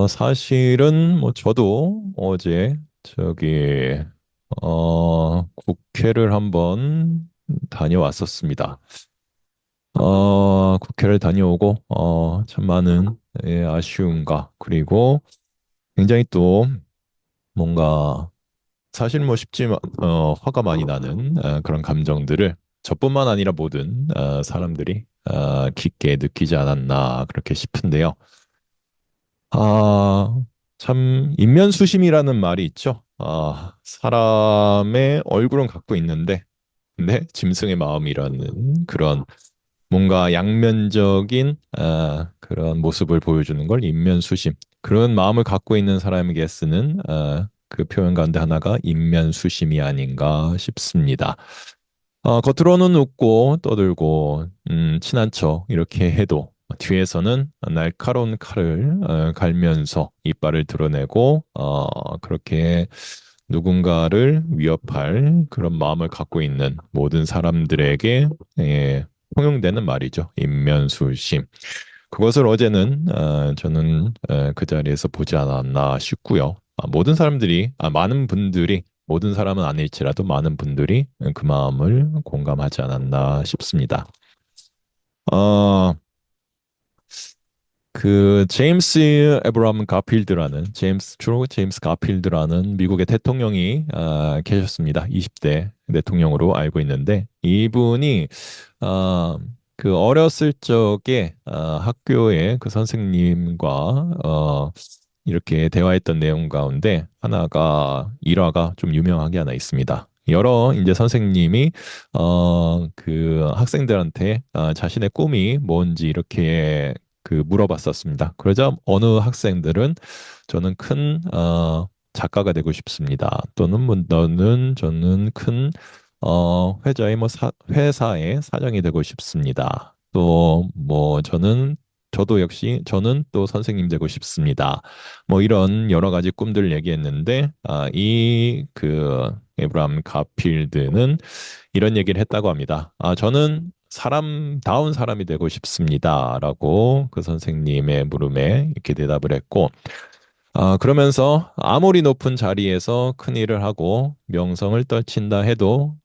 사실은 뭐 저도 어제 국회를 한번 다녀왔었습니다. 국회를 다녀오고 참 많은 아쉬움과 그리고 굉장히 또 뭔가 사실 뭐 쉽지만 화가 많이 나는 그런 감정들을 저뿐만 아니라 모든 사람들이 깊게 느끼지 않았나 그렇게 싶은데요. 아, 참, 인면수심이라는 말이 있죠. 사람의 얼굴은 갖고 있는데, 근데 짐승의 마음이라는 그런 뭔가 양면적인 그런 모습을 보여주는 걸 인면수심. 그런 마음을 갖고 있는 사람에게 쓰는 그 표현 가운데 하나가 인면수심이 아닌가 싶습니다. 겉으로는 웃고 떠들고 친한 척 이렇게 해도 뒤에서는 날카로운 칼을 갈면서 이빨을 드러내고 그렇게 누군가를 위협할 그런 마음을 갖고 있는 모든 사람들에게 통용되는 말이죠. 인면수심. 그것을 어제는 저는 그 자리에서 보지 않았나 싶고요. 많은 분들이 모든 사람은 아닐지라도 많은 분들이 그 마음을 공감하지 않았나 싶습니다. 어, 그 제임스 에브라함 가필드라는 제임스 가필드라는 미국의 대통령이 계셨습니다. 20대 대통령으로 알고 있는데 이분이 아, 그 어렸을 적에 학교에 그 선생님과 이렇게 대화했던 내용 가운데 하나가 일화가 좀 유명하게 하나 있습니다. 여러 이제 선생님이 그 학생들한테 자신의 꿈이 뭔지 이렇게 그 물어봤었습니다. 그러자 어느 학생들은 저는 큰 작가가 되고 싶습니다. 또는 뭐 너는 저는 큰 회사의 사장이 되고 싶습니다. 또 뭐 저도 역시 저는 또 선생님 되고 싶습니다. 뭐 이런 여러 가지 꿈들을 얘기했는데 이 그 에브람 가필드는 이런 얘기를 했다고 합니다. 저는 사람다운 사람이 되고 싶습니다라고 그 선생님의 물음에 이렇게 대답을 했고 그러면서 아무리 높은 자리에서 큰 일을 하고 명성을 떨친다 해도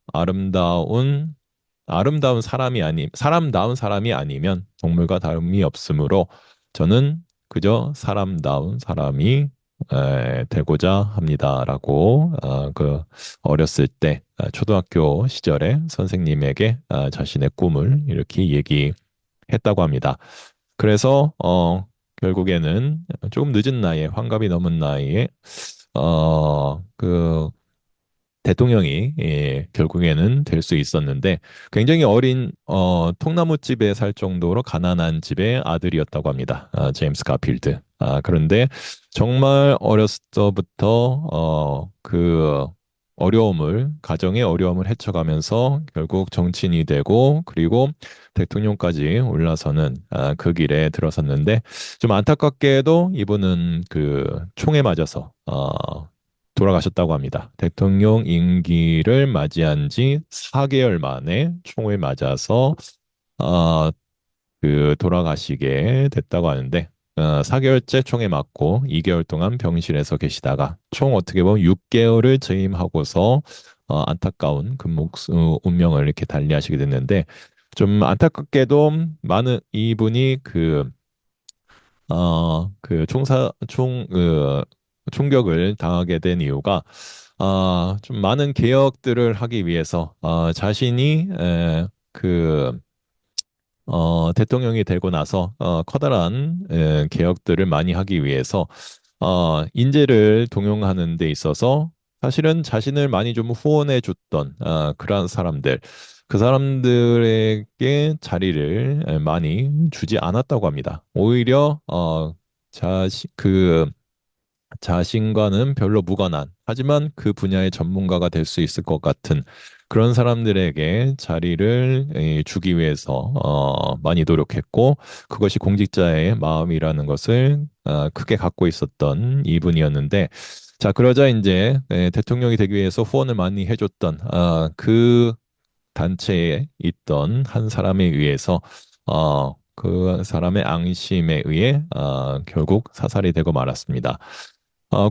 사람다운 사람이 아니면 동물과 다름이 없으므로 저는 그저 사람다운 사람이 되고자 합니다라고 그 어렸을 때 초등학교 시절에 선생님에게 자신의 꿈을 이렇게 얘기했다고 합니다. 그래서 결국에는 조금 늦은 나이에 환갑이 넘은 나이에 그 대통령이 결국에는 될 수 있었는데 굉장히 어린 통나무집에 살 정도로 가난한 집의 아들이었다고 합니다. 제임스 가필드. 그런데 정말 어렸을 때부터 그 가정의 어려움을 헤쳐가면서 결국 정치인이 되고 그리고 대통령까지 올라서는 그 길에 들어섰는데 좀 안타깝게도 이분은 그 총에 맞아서 돌아가셨다고 합니다. 대통령 임기를 맞이한 지 4개월 만에 총을 맞아서 어, 그 돌아가시게 됐다고 하는데 4개월째 총에 맞고 2개월 동안 병실에서 계시다가 총 어떻게 보면 6개월을 재임하고서 안타까운 운명을 이렇게 달리하시게 됐는데 좀 안타깝게도 많은 이분이 총격을 당하게 된 이유가 좀 많은 개혁들을 하기 위해서 자신이 대통령이 되고 나서 커다란 개혁들을 많이 하기 위해서 인재를 등용하는 데 있어서 사실은 자신을 많이 좀 후원해 줬던 그러한 사람들, 그 사람들에게 자리를 많이 주지 않았다고 합니다. 오히려 그 자신과는 별로 무관한, 하지만 그 분야의 전문가가 될 수 있을 것 같은 그런 사람들에게 자리를 주기 위해서 많이 노력했고, 그것이 공직자의 마음이라는 것을 크게 갖고 있었던 이분이었는데, 자, 그러자 이제 대통령이 되기 위해서 후원을 많이 해줬던 그 단체에 있던 한 사람에 의해서 그 사람의 앙심에 의해 결국 사살이 되고 말았습니다.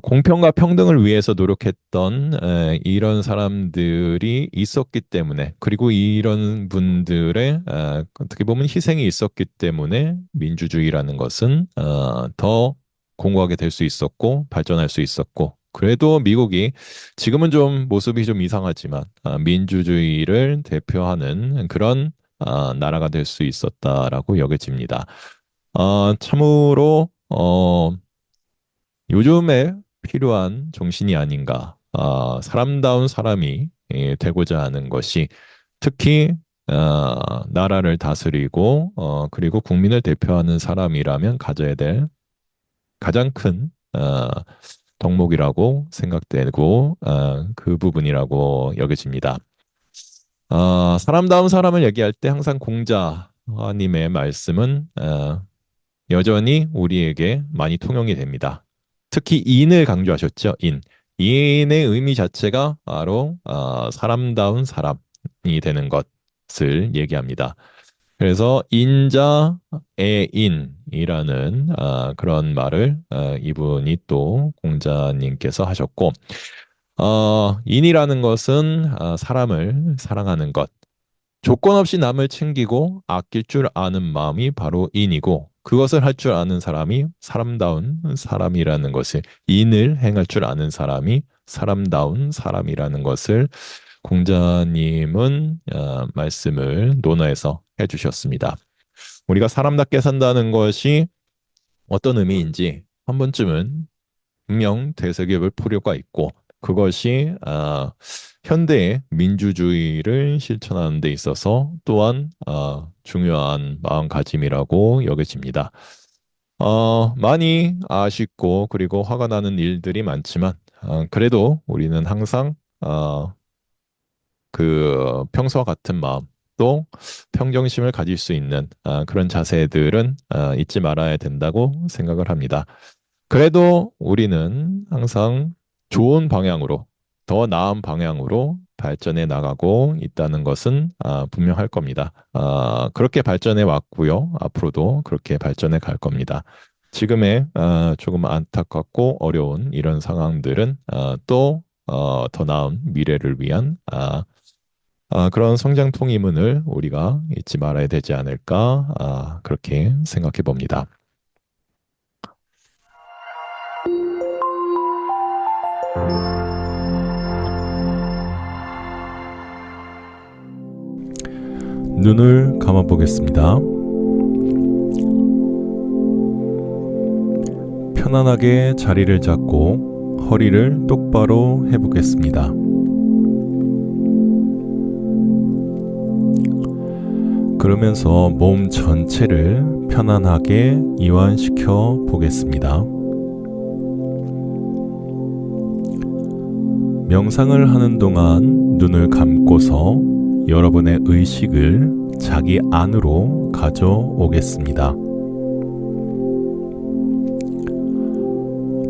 공평과 평등을 위해서 노력했던 이런 사람들이 있었기 때문에, 그리고 이런 분들의 어떻게 보면 희생이 있었기 때문에 민주주의라는 것은 더 공고하게 될 수 있었고 발전할 수 있었고, 그래도 미국이 지금은 좀 모습이 좀 이상하지만 민주주의를 대표하는 그런 나라가 될 수 있었다라고 여겨집니다. 참으로 요즘에 필요한 정신이 아닌가. 사람다운 사람이 되고자 하는 것이 특히 나라를 다스리고 그리고 국민을 대표하는 사람이라면 가져야 될 가장 큰 덕목이라고 생각되고 그 부분이라고 여겨집니다. 사람다운 사람을 얘기할 때 항상 공자님의 말씀은 여전히 우리에게 많이 통용이 됩니다. 특히 인을 강조하셨죠. 인. 인의 의미 자체가 바로 사람다운 사람이 되는 것을 얘기합니다. 그래서 인자애인이라는 그런 말을 이분이 또 공자님께서 하셨고, 인이라는 것은 사람을 사랑하는 것, 조건 없이 남을 챙기고 아낄 줄 아는 마음이 바로 인이고, 그것을 할 줄 아는 사람이 사람다운 사람이라는 것을, 인을 행할 줄 아는 사람이 사람다운 사람이라는 것을 공자님은 말씀을 논어에서 해주셨습니다. 우리가 사람답게 산다는 것이 어떤 의미인지 한 번쯤은 분명 되새겨볼 필요가 있고, 그것이 현대의 민주주의를 실천하는 데 있어서 또한 중요한 마음가짐이라고 여겨집니다. 많이 아쉽고 그리고 화가 나는 일들이 많지만 그래도 우리는 항상 그 평소와 같은 마음, 또 평정심을 가질 수 있는 그런 자세들은 잊지 말아야 된다고 생각을 합니다. 그래도 우리는 항상 좋은 방향으로, 더 나은 방향으로 발전해 나가고 있다는 것은 분명할 겁니다. 그렇게 발전해 왔고요. 앞으로도 그렇게 발전해 갈 겁니다. 지금의 조금 안타깝고 어려운 이런 상황들은 또 더 나은 미래를 위한 그런 성장통의 문을 우리가 잊지 말아야 되지 않을까 그렇게 생각해 봅니다. 눈을 감아 보겠습니다. 편안하게 자리를 잡고 허리를 똑바로 해보겠습니다. 그러면서 몸 전체를 편안하게 이완시켜 보겠습니다. 명상을 하는 동안 눈을 감고서 여러분의 의식을 자기 안으로 가져오겠습니다.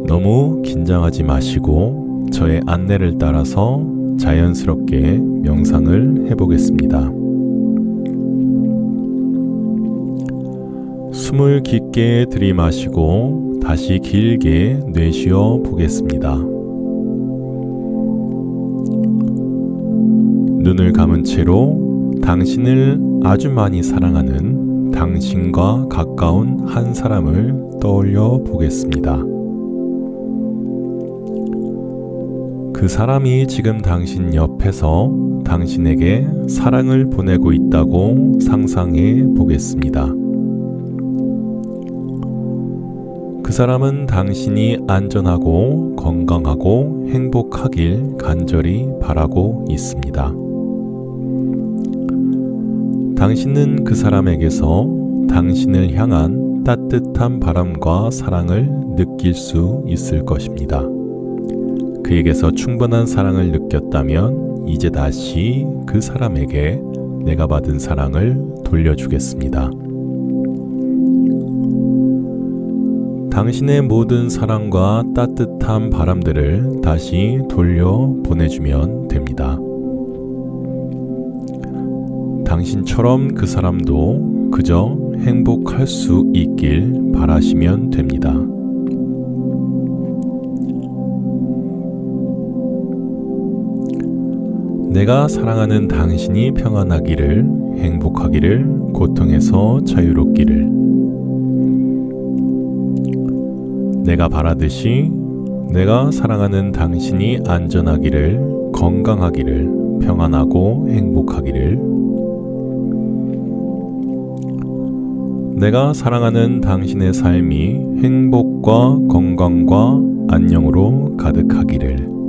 너무 긴장하지 마시고 저의 안내를 따라서 자연스럽게 명상을 해보겠습니다. 숨을 깊게 들이마시고 다시 길게 내쉬어 보겠습니다. 눈을 감은 채로 당신을 아주 많이 사랑하는 당신과 가까운 한 사람을 떠올려 보겠습니다. 그 사람이 지금 당신 옆에서 당신에게 사랑을 보내고 있다고 상상해 보겠습니다. 그 사람은 당신이 안전하고 건강하고 행복하길 간절히 바라고 있습니다. 당신은 그 사람에게서 당신을 향한 따뜻한 바람과 사랑을 느낄 수 있을 것입니다. 그에게서 충분한 사랑을 느꼈다면 이제 다시 그 사람에게 내가 받은 사랑을 돌려주겠습니다. 당신의 모든 사랑과 따뜻한 바람들을 다시 돌려 보내주면 됩니다. 당신처럼 그 사람도 그저 행복할 수 있길 바라시면 됩니다. 내가 사랑하는 당신이 평안하기를, 행복하기를, 고통에서 자유롭기를. 내가 바라듯이 내가 사랑하는 당신이 안전하기를, 건강하기를, 평안하고 행복하기를. 내가 사랑하는 당신의 삶이 행복과 건강과 안녕으로 가득하기를.